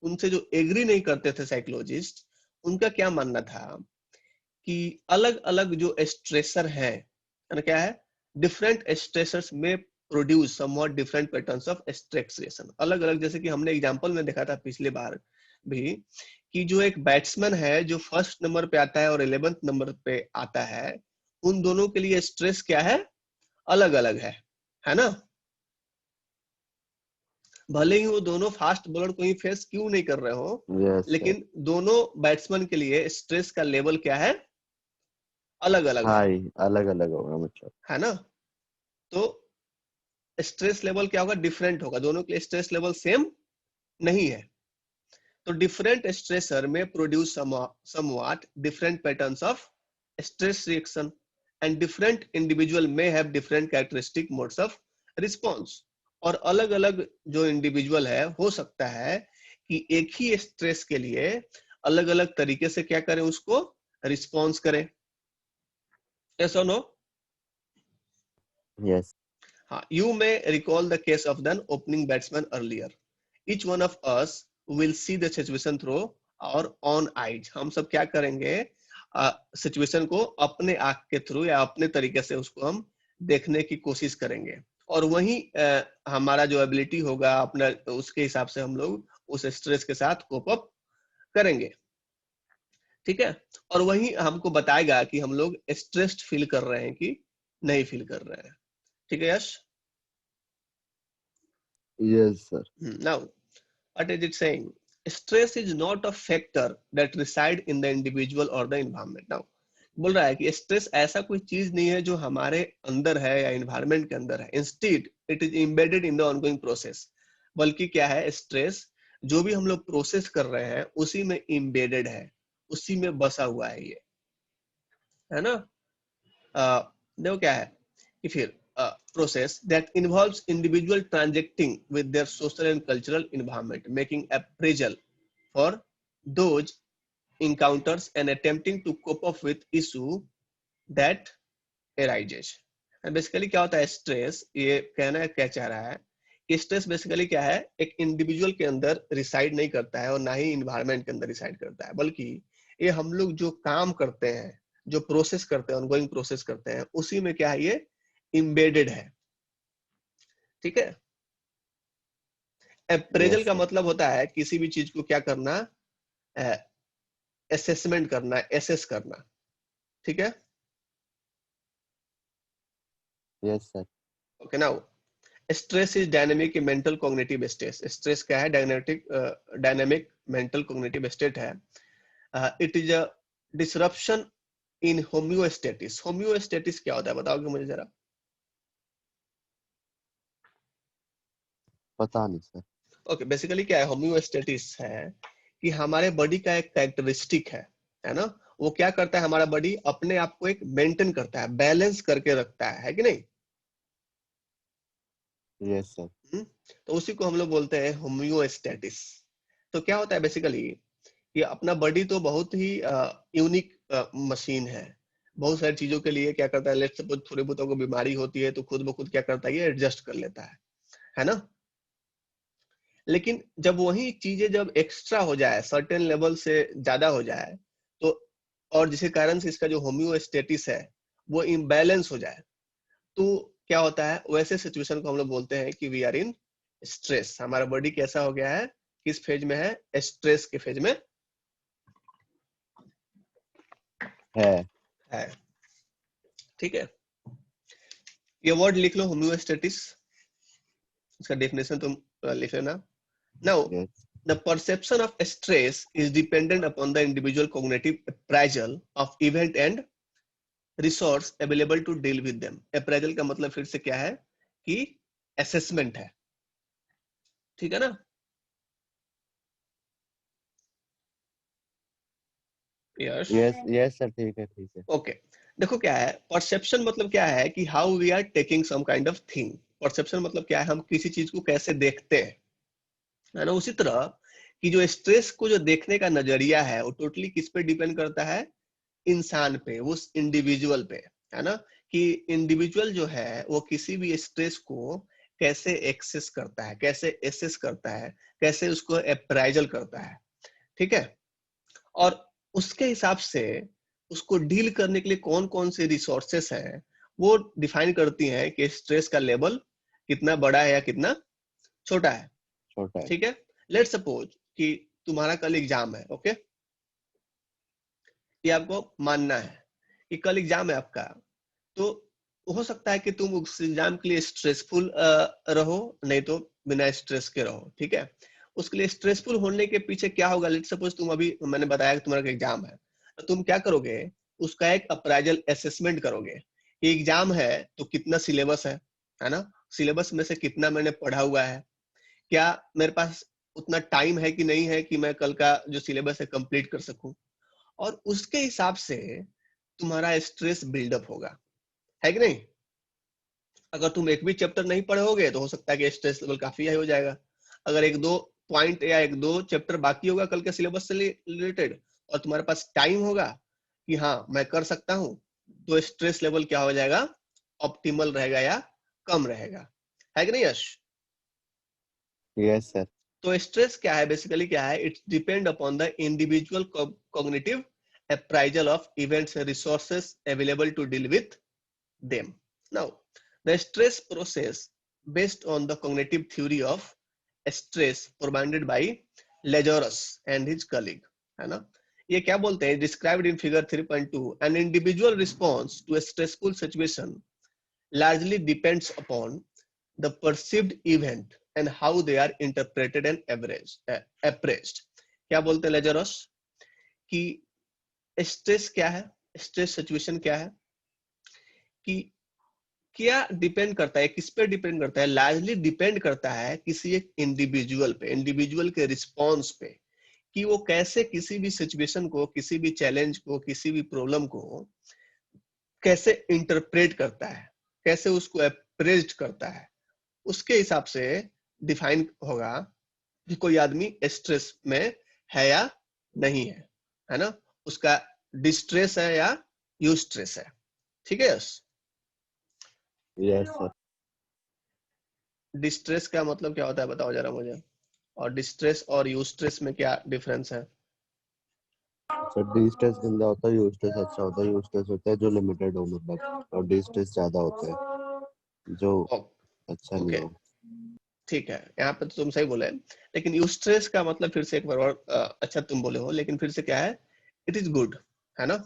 उनसे जो agree नहीं करते थे psychologist, उनका क्या मानना था कि अलग अलग जो स्ट्रेसर है ना, क्या है, डिफरेंट स्ट्रेसर्स में produce somewhat different patterns of stress reaction. अलग अलग, जैसे कि हमने एग्जांपल में देखा था पिछले बार भी कि जो एक बैट्समैन है जो फर्स्ट नंबर पे आता है और 11th नंबर पे आता है, उन दोनों के लिए स्ट्रेस क्या है, अलग अलग है ना. भले ही वो दोनों फास्ट बॉलर को ही फेस क्यों नहीं कर रहे हो, Yes, लेकिन sir. दोनों बैट्समैन के लिए स्ट्रेस का लेवल क्या है, अलग अलग है, हाई अलग अलग होगा मतलब. है ना. तो स्ट्रेस लेवल क्या होगा, डिफरेंट होगा, दोनों के लिए स्ट्रेस लेवल सेम नहीं है. तो डिफरेंट स्ट्रेसर में produce somewhat different patterns of stress reaction and different individual may have different characteristic modes of response. और अलग अलग जो इंडिविजुअल है हो सकता है कि एक ही स्ट्रेस के लिए अलग अलग तरीके से क्या करें, उसको रिस्पॉन्स करें। यस और नो? Yes. हाँ, you may recall the case of the opening batsman earlier. Each one of us will see the situation through our own eyes. हम सब क्या करेंगे, सिचुएशन को अपने आंख के थ्रू या अपने तरीके से उसको हम देखने की कोशिश करेंगे, और वही हमारा जो एबिलिटी होगा अपना, उसके हिसाब से हम लोग उस स्ट्रेस के साथ कोप अप करेंगे। ठीक है, और वही हमको बताएगा कि हम लोग स्ट्रेस्ड फील कर रहे हैं कि नहीं फील कर रहे हैं। ठीक है yes? Yes, sir. Now, what is it saying? Stress is not a factor that reside in the individual or the environment. Now, बोल रहा है कि स्ट्रेस ऐसा कोई चीज नहीं है जो हमारे अंदर है या एनवायरनमेंट के अंदर है। Instead it is embedded in the ongoing process. बल्कि क्या है, स्ट्रेस जो भी हम लोग प्रोसेस कर रहे हैं उसी में एम्बेडेड है, उसी में बसा हुआ है ये, है ना? देखो क्या है कि फिर process that involves individual transacting with their social and cultural environment, making appraisal for those encounters and attempting to cope up with issue that arises. And basically क्या होता है स्ट्रेस, ये कहना क्या चाह रहा है कि स्ट्रेस बेसिकली क्या है, एक इंडिविजुअल के अंदर रिसाइड नहीं करता है और ना ही इन्वायरमेंट के अंदर रिसाइड करता है, बल्कि ये हम लोग जो काम करते हैं, जो प्रोसेस करते हैं, ऑनगोइंग प्रोसेस करते हैं, उसी में क्या है, ये इम्बेडेड है। ठीक है, अप्रेजल Yes, का sir. मतलब होता है किसी भी चीज को क्या करना, असेसमेंट करना, एसेस करना। ठीक है, Yes, sir. Okay. Now stress is dynamic mental cognitive state. Stress क्या है, डायनेमिक मेंटल कॉग्निटिव स्टेट है। It is a disruption in homeostasis. Homeostasis क्या होता है बताओगे मुझे जरा? पता नहीं सर। ओके, बेसिकली क्या है, होम्योस्टेटिस है कि हमारे बॉडी का एक कैरेक्टरिस्टिक है ना? वो क्या करता है, हमारा बॉडी अपने आप को एक मेंटेन करता है, बैलेंस करके रखता है कि नहीं? Yes, sir. तो उसी को हम लोग बोलते हैं होम्योस्टेटिस। तो क्या होता है बेसिकली, ये अपना बॉडी तो बहुत ही यूनिक मशीन है। बहुत सारी चीजों के लिए क्या करता है, लेट्स सपोज थोड़ी बहुत को बीमारी होती है तो खुद ब खुद क्या करता है, ये एडजस्ट कर लेता है ना? लेकिन जब वही चीजें जब एक्स्ट्रा हो जाए, सर्टेन लेवल से ज्यादा हो जाए, तो और जिसके कारण से इसका जो होम्योस्टेटिस है वो इम्बैलेंस हो जाए, तो क्या होता है, वैसे सिचुएशन को हम लोग बोलते हैं कि वी आर इन स्ट्रेस। हमारा बॉडी कैसा हो गया है, किस फेज में है, स्ट्रेस के फेज में है। ठीक है, ये वर्ड लिख लो, होम्योस्टेटिस। इसका डेफिनेशन तुम लिख लेना। Now Yes. the perception of stress is dependent upon the individual cognitive appraisal of event and resource available to deal with them. appraisal का मतलब फिर से क्या है कि assessment है। ठीक है ना? Yes, Yes, sir. ठीक है, ठीक है. ओके। देखो क्या है, परसेप्शन मतलब क्या है कि how we are taking some kind of thing. Perception मतलब क्या है, हम किसी चीज को कैसे देखते हैं, है ना? उसी तरह कि जो स्ट्रेस को जो देखने का नजरिया है वो टोटली किस पे डिपेंड करता है, इंसान पे, उस इंडिविजुअल पे, है ना? कि इंडिविजुअल जो है वो किसी भी स्ट्रेस को कैसे एक्सेस करता है, कैसे एसेस करता है, कैसे उसको अप्राइजल करता है। ठीक है, और उसके हिसाब से उसको डील करने के लिए कौन कौन से रिसोर्सेस हैं वो डिफाइन करती हैं कि स्ट्रेस का लेवल कितना बड़ा है या कितना छोटा है। छोटा है. ठीक है, लेट सपोज कि तुम्हारा कल एग्जाम है, ओके? ये आपको मानना है कि कल एग्जाम है आपका, तो हो सकता है कि तुम उस एग्जाम के लिए स्ट्रेसफुल रहो, नहीं तो बिना स्ट्रेस के रहो। ठीक है, उसके लिए स्ट्रेसफुल होने के पीछे क्या होगा, लेट सपोज तुम अभी, मैंने बताया कि तुम्हारा एग्जाम है, तो तुम क्या करोगे, उसका एक अप्राइजल असेसमेंट करोगे कि एग्जाम है तो कितना सिलेबस है ना? सिलेबस में से कितना मैंने पढ़ा हुआ है, क्या मेरे पास उतना टाइम है कि नहीं है कि मैं कल का जो सिलेबस है कंप्लीट कर सकूं, और उसके हिसाब से तुम्हारा स्ट्रेस बिल्डअप होगा, है कि नहीं? अगर तुम एक भी चैप्टर नहीं पढ़े होगे तो हो सकता है कि स्ट्रेस लेवल काफी हाई हो जाएगा। अगर एक दो पॉइंट या एक दो चैप्टर बाकी होगा कल के सिलेबस से रिलेटेड और तुम्हारे पास टाइम होगा कि हाँ मैं कर सकता हूँ, तो स्ट्रेस लेवल क्या हो जाएगा, ऑप्टिमल रहेगा या कम रहेगा, है कि नहीं यश? Yes sir. तो स्ट्रेस क्या है, बेसिकली क्या है, it's depend upon the individual cognitive appraisal of events and resources available to deal with them. Now the stress process based on the cognitive theory of stress provided by Lazarus and his colleague, है ना? ये क्या बोलते हैं, described in figure 3.2, an individual response to a stressful situation largely depends upon the perceived event and how they are interpreted and appraised. क्या बोलते हैं लेजरस कि स्ट्रेस क्या है, स्ट्रेस सिचुएशन क्या है, कि क्या डिपेंड करता है, किस पे डिपेंड करता है, लार्जली डिपेंड करता है किसी एक इंडिविजुअल पे, इंडिविजुअल के रिस्पॉन्स पे, कि वो कैसे किसी भी सिचुएशन को, किसी भी चैलेंज को, किसी भी प्रॉब्लम को कैसे इंटरप्रेट करता है, कैसे उसको अप्रेज्ड करता है, उसके हिसाब से डिफाइन होगा कि कोई आदमी स्ट्रेस में है या नहीं है ना, उसका डिस्ट्रेस है या यूस्ट्रेस है। ठीक है यस? Yes sir. डिस्ट्रेस का मतलब क्या होता है बताओ जरा मुझे, और डिस्ट्रेस और यूस्ट्रेस में क्या डिफरेंस है? सर डी स्ट्रेस गंदा होता है, यू स्ट्रेस अच्छा होता है। यू स्ट्रेस होता है जो लिमिटेड हो मतलब, और डी स्ट्रेस ज्यादा होता है जो अच्छा नहीं ओके हो। ठीक है, यहाँ पे तो तुम सही बोले, लेकिन यूस्ट्रेस का मतलब फिर से एक बार और अच्छा तुम बोले हो, लेकिन फिर से क्या है, इट इज गुड, है ना?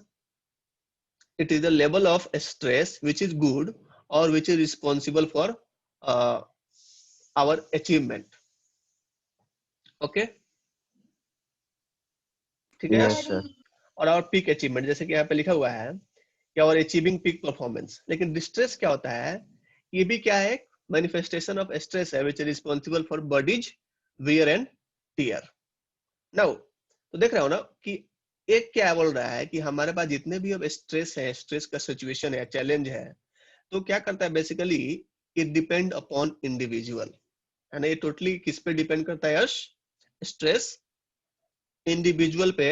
It is the level of stress which is good और which is responsible for our achievement. Okay ठीक है यस यश? सर। और आवर पीक अचीवमेंट, जैसे कि यहाँ पे लिखा हुआ है कि आवर अचीविंग पीक परफॉर्मेंस। लेकिन डिस्ट्रेस क्या होता है, ये भी क्या है, मैनिफेस्टेशन ऑफ स्ट्रेस है which is responsible for bodies wear and tear. Now तो देख रहे हो ना कि एक क्या बोल रहा है कि हमारे पास जितने भी अब स्ट्रेस है, स्ट्रेस का सिचुएशन है, चैलेंज है, तो क्या करता है basically, it depend upon individual, है ना? ये टोटली किस पे डिपेंड करता है यश? स्ट्रेस इंडिविजुअल पे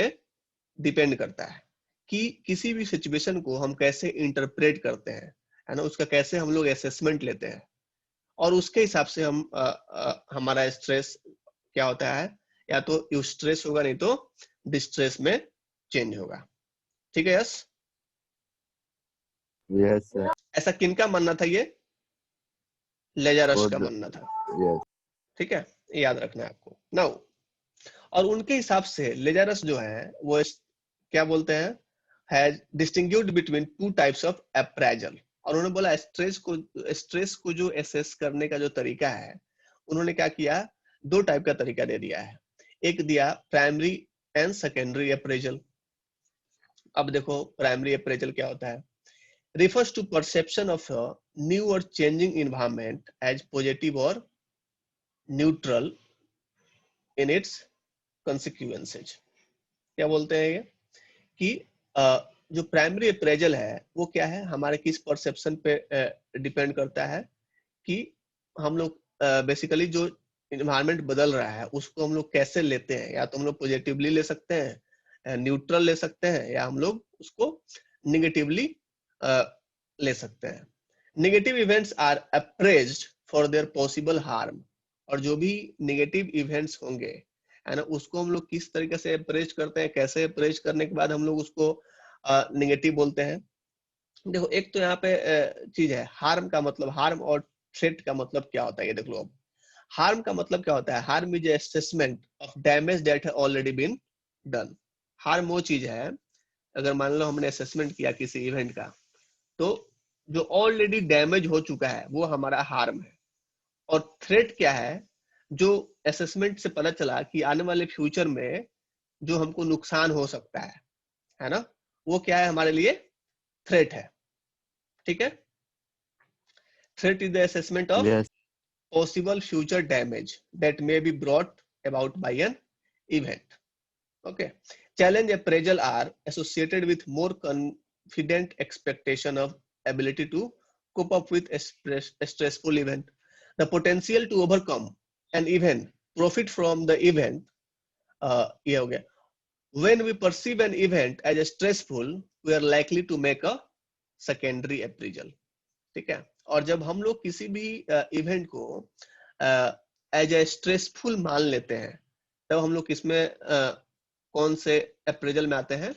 डिपेंड करता है कि किसी भी सिचुएशन को हम कैसे इंटरप्रेट करते हैं, है ना, उसका कैसे हम लोग असेसमेंट लेते हैं, और उसके हिसाब से हम हमारा स्ट्रेस क्या होता है, या तो यूस्ट्रेस होगा नहीं तो डिस्ट्रेस में चेंज होगा। ठीक है यस? Yes sir. ऐसा किनका मानना था ये? लेजारस का और मानना था। यस। ठीक है, ये याद रखना है आपको। नाउ और उनके हिसाब से लेजारस जो है वो क्या बोलते हैं, has distinguished between two types of appraisal. और उन्होंने बोला स्ट्रेस को जो एसेस करने का जो तरीका है, उन्होंने क्या किया, दो टाइप का तरीका दे दिया है। एक दिया प्राइमरी एंड सेकेंडरी अप्रेजल। अब देखो प्राइमरी अप्रेजल क्या होता है, refers to perception of a new or changing environment as positive or neutral in its consequences। क्या बोलते हैं ये कि जो प्राइमरी अप्रेजल है वो क्या है, हमारे किस परसेप्शन पे डिपेंड करता है कि हम लोग बेसिकली जो इन्वायरमेंट बदल रहा है उसको हम लोग कैसे लेते हैं, या तो हम लोग पॉजिटिवली ले सकते हैं, न्यूट्रल ले सकते हैं, या हम लोग उसको निगेटिवली ले सकते हैं। Negative events are appraised for their possible harm. और जो भी नेगेटिव इवेंट्स होंगे, है ना, उसको हम लोग किस तरीके से अप्रेज करते हैं, कैसे अप्रेज करने के बाद हम लोग उसको नेगेटिव बोलते हैं। देखो एक तो यहाँ पे चीज है, हार्म का मतलब, हार्म और थ्रेट का मतलब क्या होता है ये देख लो। अब हार्म का मतलब क्या होता है, harm is assessment of damage that have already been done. Harm वो चीज है, अगर मान लो हमने असेसमेंट किया किसी इवेंट का, तो जो ऑलरेडी डैमेज हो चुका है वो हमारा हार्म है। और थ्रेट क्या है, जो असेसमेंट से पता चला कि आने वाले फ्यूचर में जो हमको नुकसान हो सकता है ना, वो क्या है हमारे लिए, थ्रेट है। ठीक है, threat is the assessment of yes. possible future damage that may be brought about by an event. Okay, challenge appraisal are associated with more confident expectation of ability to cope up with a stressful event. The potential to overcome an event, profit from the event. ये हो गया. When we perceive an event as stressful, we are likely to make a secondary appraisal. ठीक है. और जब हम लोग किसी भी इवेंट को एज ए स्ट्रेसफुल मान लेते हैं, तब हम लोग किसमें कौन से अप्रेजल में आते हैं?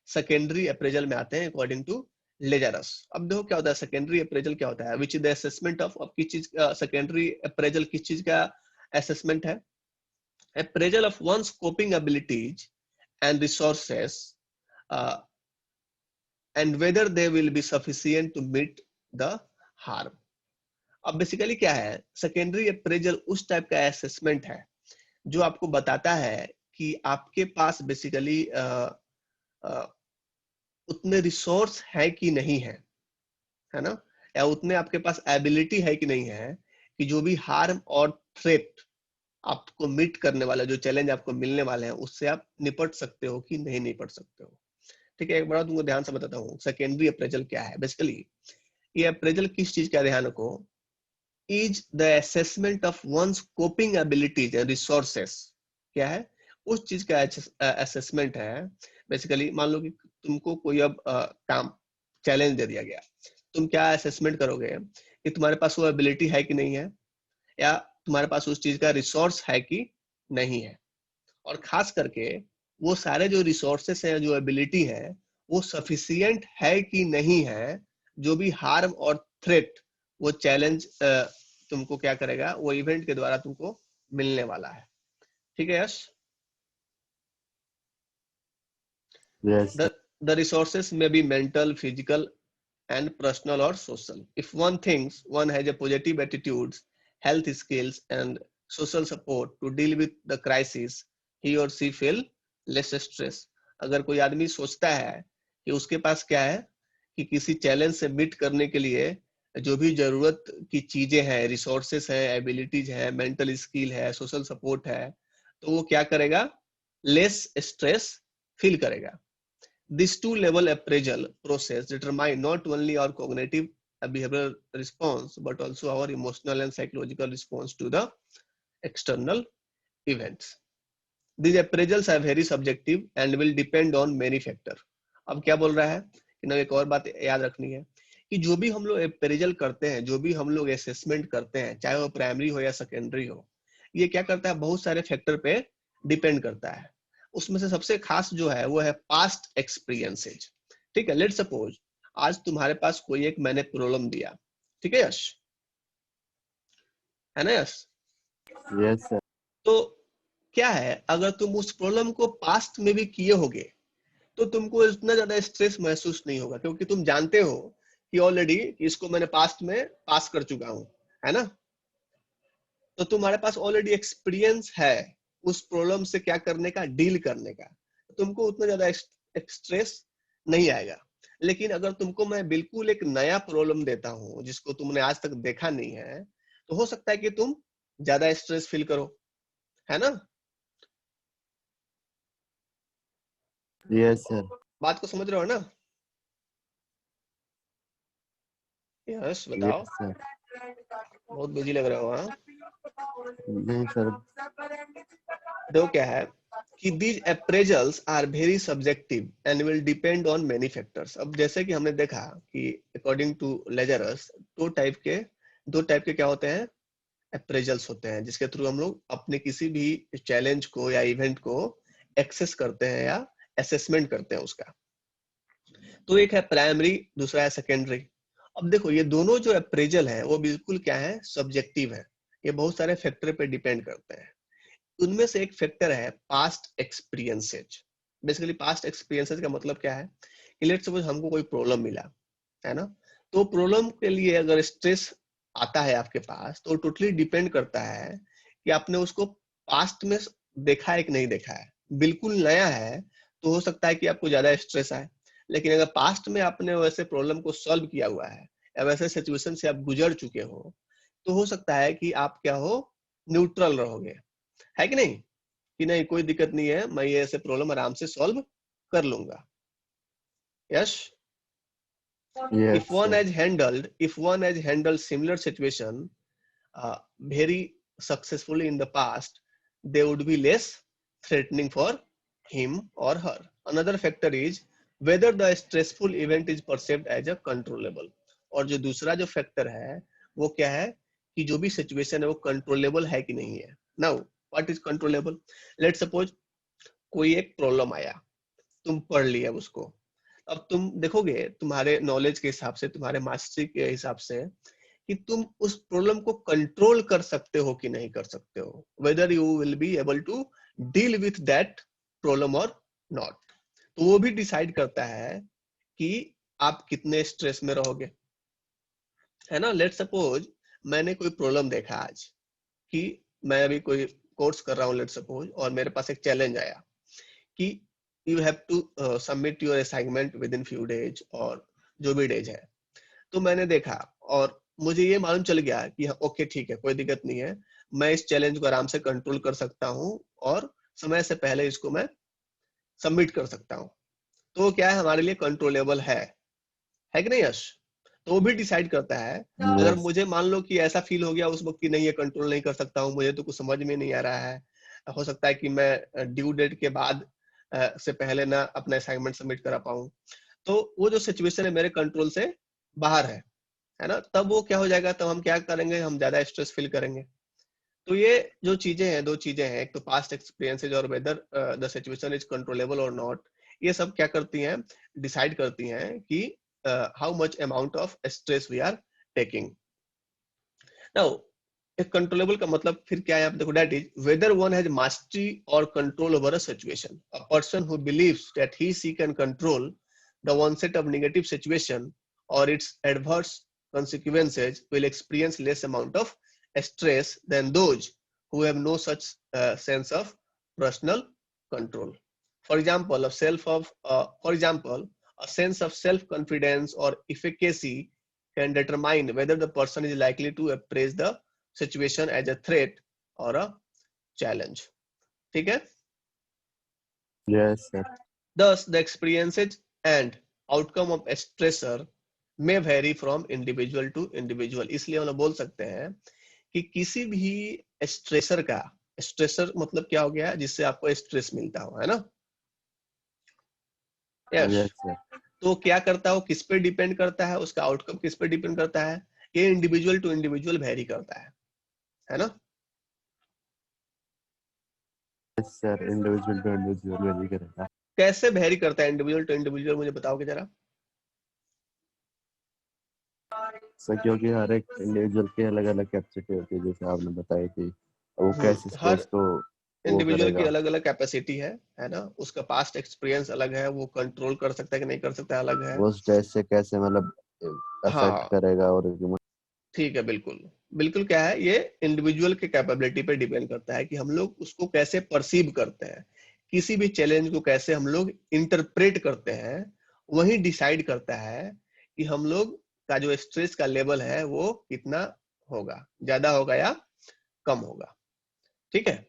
सेकेंडरी अप्रेजल में आते हैं अकॉर्डिंग टू लेजरस. अब देखो क्या होता है सेकेंडरी अप्रेजल क्या होता है? Which is the assessment of, किस चीज सेकेंडरी अप्रेजल किस चीज का असेसमेंट है? Appraisal of one's coping abilities and resources and whether they will be sufficient to meet the harm. अब बेसिकली क्या है? सेकेंडरी अप्रेजल उस टाइप का असेसमेंट है जो आपको बताता है कि आपके पास बेसिकली उतने रिसोर्स है कि नहीं है, है ना, या उतने आपके पास एबिलिटी है कि नहीं है कि जो भी हार्म और थ्रेट आपको मीट करने वाला, जो चैलेंज आपको मिलने वाले हैं, उससे आप निपट सकते हो कि नहीं निपट सकते हो. ठीक है, एक बार तुमको ध्यान से बताता हूँ सेकेंडरी अप्रेजल क्या है. बेसिकली ये अप्रेजल किस चीज का, ध्यान रखो, is the assessment of one's coping abilities and resources. क्या है? उस चीज का असेसमेंट है. बेसिकली मान लो कि तुमको कोई अब काम चैलेंज दे दिया गया, तुम क्या असेसमेंट करोगे कि तुम्हारे पास वो एबिलिटी है कि नहीं है, या तुम्हारे पास उस चीज का रिसोर्स है कि नहीं है. और खास करके वो सारे जो रिसोर्सेस हैं, जो एबिलिटी है, वो सफिशिएंट है कि नहीं है, जो भी हार्म और थ्रेट, वो चैलेंज तुमको क्या करेगा, वो इवेंट के द्वारा तुमको मिलने वाला है. ठीक है yes? Yes. The resources may be mental, physical, and personal or social. If one thinks one has a positive attitudes, health skills, and social support to deal with the crisis, he or she feel less stress. अगर कोई आदमी सोचता है कि उसके पास क्या है, कि किसी चैलेंज से मीट करने के लिए जो भी जरूरत की चीजें हैं, रिसोर्सेस हैं, एबिलिटीज हैं, मेंटल स्किल है, सोशल सपोर्ट है, तो वो क्या करेगा? लेस स्ट्रेस फील करेगा. This two-level appraisal process determine not only our cognitive behavioral response, but also our emotional and psychological response to the external events. These appraisals are very subjective and will depend on many factors. अब क्या बोल रहा है कि ना, एक और बात याद रखनी है कि जो भी हम लोग अप्रेजल करते हैं, जो भी हम लोग असेसमेंट करते हैं, चाहे वो प्राइमरी हो या सेकेंडरी हो, ये क्या करता है? बहुत सारे फैक्टर पे डिपेंड करता है. उसमें से सबसे खास जो है वो है पास्ट एक्सपीरियंसेज. ठीक है, लेट्स सपोज आज तुम्हारे पास कोई एक मैंने प्रॉब्लम दिया. ठीक है यश? है ना यश? Yes, sir. तो क्या है, अगर तुम उस प्रॉब्लम को पास्ट में भी किए होगे तो तुमको इतना ज्यादा स्ट्रेस महसूस नहीं होगा, क्योंकि तुम जानते हो कि ऑलरेडी इसको मैंने पास्ट में पास कर चुका हूं, है ना. तो तुम्हारे पास ऑलरेडी एक्सपीरियंस है उस प्रॉब्लम से क्या करने का, डील करने का. तुमको उतना ज्यादा स्ट्रेस नहीं आएगा. लेकिन अगर तुमको मैं बिल्कुल एक नया प्रॉब्लम देता हूं जिसको तुमने आज तक देखा नहीं है, तो हो सकता है कि तुम ज्यादा स्ट्रेस फील करो, है ना. Yes, sir. बात को समझ रहे हो ना? यस, बताओ. Yes, sir. बहुत बिजी लग रहे हो. हाँ, नहीं सर. देखो क्या है कि these appraisals are very subjective and will depend on many factors. अब जैसे कि हमने देखा कि according to Lazarus दो टाइप के क्या होते हैं? appraisals होते हैं, जिसके थ्रू हम लोग अपने किसी भी चैलेंज को या इवेंट को एक्सेस करते हैं या असेसमेंट करते हैं उसका. तो एक है प्राइमरी, दूसरा है सेकेंडरी. अब देखो ये दोनों जो अप्रेजल है वो बिल्कुल क्या है? सब्जेक्टिव है. ये बहुत सारे फैक्टर पे डिपेंड करते हैं. उनमें से एक फैक्टर है past experiences. Basically past experiences का मतलब क्या है कि लेट्स सपोज हमको कोई प्रॉब्लम मिला, है ना, तो प्रॉब्लम के लिए अगर स्ट्रेस आता है आपके पास, तो टोटली डिपेंड करता है कि आपने उसको पास्ट में देखा है कि नहीं देखा है. बिल्कुल नया है तो हो सकता है कि आपको ज्यादा स्ट्रेस आए. लेकिन अगर पास्ट में आपने वैसे प्रॉब्लम को सॉल्व किया हुआ है या वैसे सिचुएशन से आप गुजर चुके हो, तो हो सकता है कि आप क्या हो, न्यूट्रल रहोगे, है कि नहीं, कि नहीं कोई दिक्कत नहीं है, मैं ये ऐसे प्रॉब्लम आराम से सॉल्व कर लूंगा. Yes? Yes, If one sir. has handled similar situation very successfully in the past, they would be less threatening for him or her. Another factor is whether the stressful event is perceived as a controllable. और जो दूसरा जो factor है वो क्या है कि जो भी सिचुएशन है वो कंट्रोलेबल है कि नहीं है. Now what is controllable? Let suppose कोई एक प्रॉब्लम आया, तुम पढ़ लिया उसको, अब तुम देखोगे तुम्हारे नॉलेज के हिसाब से, तुम्हारे मास्टरी के हिसाब से कि तुम उस प्रॉब्लम को कंट्रोल कर सकते हो कि नहीं कर सकते हो, whether you will be able to deal with that problem or not. तो वो भी डिसाइड करता है कि आप कितने स्ट्रेस में रहोगे, है ना. लेट सपोज मैंने कोई प्रॉब्लम देखा आज कि मैं अभी कोई कोर्स कर रहा हूँ लेट सपोज, और मेरे पास एक चैलेंज आया कि you have to submit your assignment within few days और जो भी डेज है. तो मैंने देखा और मुझे ये मालूम चल गया कि ओके ठीक है, कोई दिक्कत नहीं है, मैं इस चैलेंज को आराम से कंट्रोल कर सकता हूँ और समय से पहले इसको मैं सबमिट कर सकता हूँ. तो क्या है, हमारे लिए कंट्रोलेबल है कि नहीं यश? तो वो भी डिसाइड करता है. अगर Yes. मुझे मान लो कि ऐसा फील हो गया उस वक्त कि नहीं, ये कंट्रोल नहीं कर सकता हूँ, मुझे तो कुछ समझ में नहीं आ रहा है, हो सकता है कि मैं ड्यू डेट के बाद से पहले ना अपना असाइनमेंट सबमिट करा पाऊँ, तो वो जो सिचुएशन है मेरे कंट्रोल से बाहर है ना, तब वो क्या हो जाएगा, तब हम क्या करेंगे, हम ज्यादा स्ट्रेस फील करेंगे. तो ये जो चीजें हैं, दो चीजें हैं, एक तो पास्ट एक्सपीरियंसेस और whether the situation is controllable और नॉट, ये सब क्या करती हैं, डिसाइड करती हैं कि how much amount of stress we are taking. Now एक कंट्रोलेबल का मतलब फिर क्या है, आप देखो, that is whether one has mastery और control over a situation. A person who believes that he she can control the onset of negative situation or its adverse consequences will experience less amount of stress than those who have no such sense of personal control. For example, a sense of self confidence or efficacy can determine whether the person is likely to appraise the situation as a threat or a challenge. ठीक है? Yes, sir. Thus, the experiences and outcome of a stressor may vary from individual to individual. इसलिए हम लोग बोल सकते हैं कि किसी भी स्ट्रेसर का, स्ट्रेसर मतलब क्या हो गया, जिससे आपको स्ट्रेस मिलता हो, है ना. यस. Yes, sir. तो क्या करता है, वो किस पे डिपेंड करता है, उसका आउटकम किस पे डिपेंड करता है, ये इंडिविजुअल टू इंडिविजुअल वेरी करता है ना. Yes, sir. Individual to individual vary करेगा. कैसे वेरी करता है इंडिविजुअल टू इंडिविजुअल, मुझे बताओगे जरा. सर क्योंकि हर एक इंडिविजुअल की अलग अलग कैपेसिटी होती है, जैसे आपने बताया कि वो कैसे हर स्ट्रेस को वो इंडिविजुअल की करेगा. अलग अलग कैपेसिटी है ना, उसका पास्ट एक्सपीरियंस अलग है, वो कंट्रोल कर सकता है कि नहीं कर सकता है अलग है. वो स्ट्रेस से कैसे मतलब अफेक्ट हाँ करेगा और ठीक है, बिल्कुल. बिल्कुल क्या है, ये इंडिविजुअल के कैपेबिलिटी पे डिपेंड करता है कि हम लोग उसको कैसे परसीव करते हैं, किसी भी चैलेंज को कैसे हम लोग इंटरप्रेट करते हैं, वही डिसाइड करता है कि हम लोग का जो स्ट्रेस का लेवल है वो कितना होगा, ज्यादा होगा या कम होगा. ठीक है.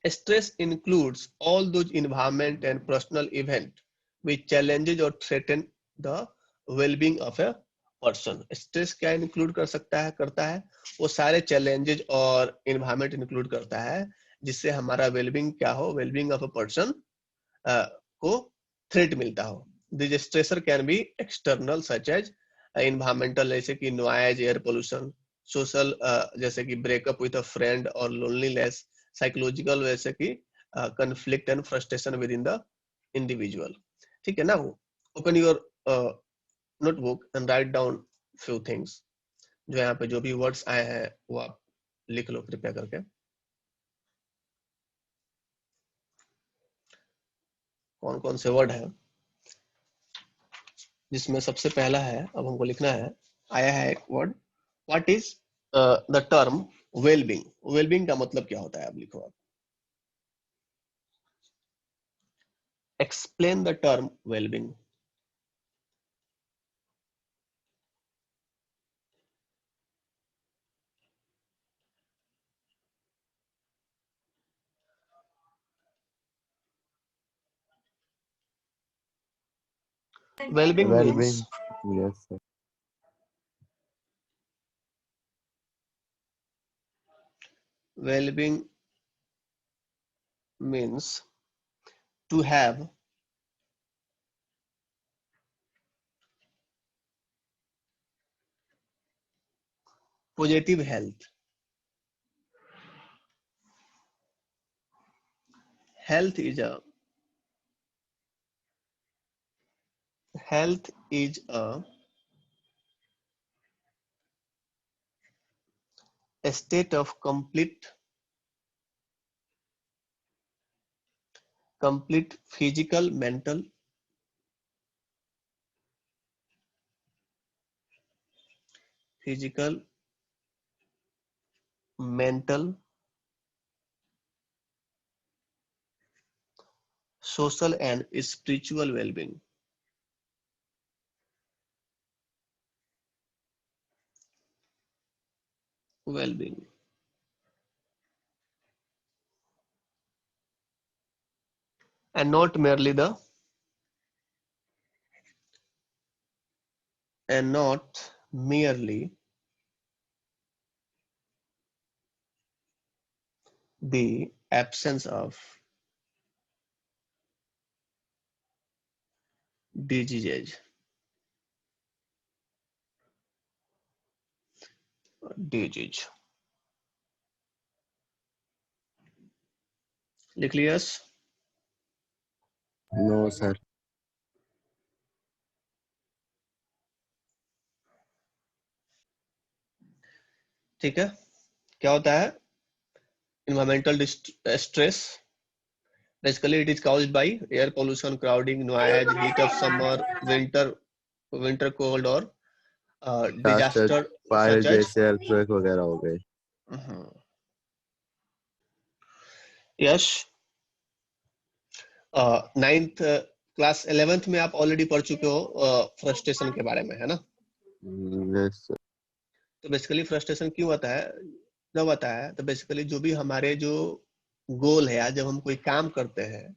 Stress includes all those environment and personal event which challenges or threaten the well-being of a person. Stress क्या include कर सकता है, करता है, वो सारे challenges और environment include करता है जिससे हमारा well-being क्या हो, well-being of a person को threat मिलता हो. This stressor can be external such as environmental जैसे कि noise, air pollution, social जैसे कि breakup with a friend और loneliness, साइकोलॉजिकल वैसे कि conflict and frustration with in the individual. ठीक है ना. Open your notebook and write down few things. जो यहाँ पे जो भी वर्ड्स आए हैं वो आप लिख लो कृपया करके. कौन कौन से वर्ड है, जिसमें सबसे पहला है, अब हमको लिखना है, आया है एक word, what is the term wellbeing. Wellbeing का मतलब क्या होता है, अब लिखो आप. Explain the term wellbeing. Well-being means Well-being, yes, sir. well-being means to have positive health. Health is a state of complete physical, mental, social and spiritual well-being. Well-being. And not merely the the absence of disease. लिख लिया? No, sir. ठीक है, क्या होता है environmental stress? Basically it is caused by air pollution, crowding, noise, heat of summer, winter cold or disaster fire such as जैसे earthquake वगैरह हो गए. यश 9th क्लास 11th में आप ऑलरेडी पढ़ चुके हो फ्रस्ट्रेशन के बारे में, है ना? Yes, sir. तो बेसिकली फ्रस्ट्रेशन क्यों आता है, जब आता है तो बेसिकली जो भी हमारे जो गोल है, जब हम कोई काम करते हैं,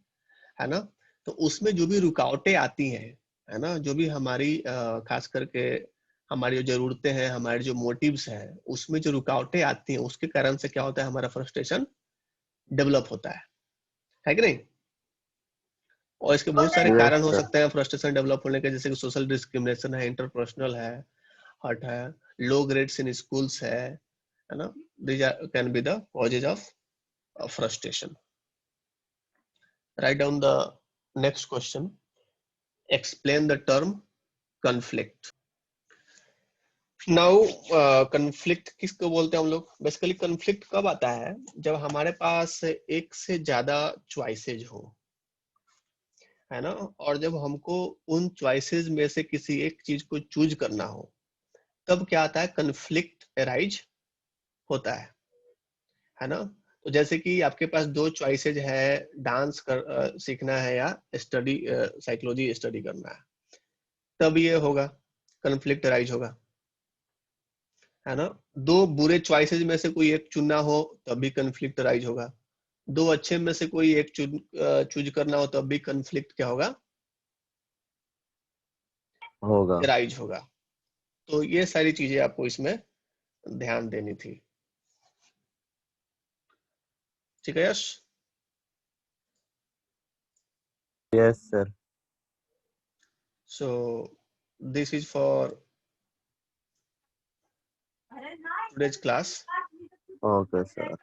है ना, तो उसमें जो भी रुकावटें आती हैं, है ना, जो भी हमारी खास करके हमारी जो जरूरतें हैं, हमारे जो मोटिव्स हैं, उसमें जो रुकावटें आती हैं, उसके कारण से क्या होता है, हमारा फ्रस्ट्रेशन डेवलप होता है कि नहीं? और इसके बहुत सारे Yes, कारण हो sir. सकते हैं फ्रस्ट्रेशन डेवलप होने के, जैसे कि सोशल डिस्क्रिमिनेशन है, इंटरपर्सनल है, हर्ट है, लो ग्रेड्स इन स्कूल्स है ना, these can be the causes of frustration. Write down the next question. Explain the term conflict. Now conflict किसको बोलते हैं हम लोग? बेसिकली conflict कब आता है, जब हमारे पास एक से ज्यादा choices हो, है ना, और जब हमको उन choices में से किसी एक चीज को चूज करना हो, तब क्या आता है, conflict arise होता है ना? तो जैसे कि आपके पास दो चॉइसेज है, डांस सीखना है या स्टडी साइकोलॉजी स्टडी करना है, तब ये होगा, कन्फ्लिक्ट राइज होगा, है ना? दो बुरे चॉइसेज में से कोई एक चुनना हो तब भी कन्फ्लिक्ट राइज होगा, दो अच्छे में से कोई एक चूज करना हो तब भी कन्फ्लिक्ट क्या होगा, राइज होगा। तो ये सारी चीजें आपको इसमें ध्यान देनी थी, ठीक है yes? Yes, sir. So this is for today's class. Okay, sir.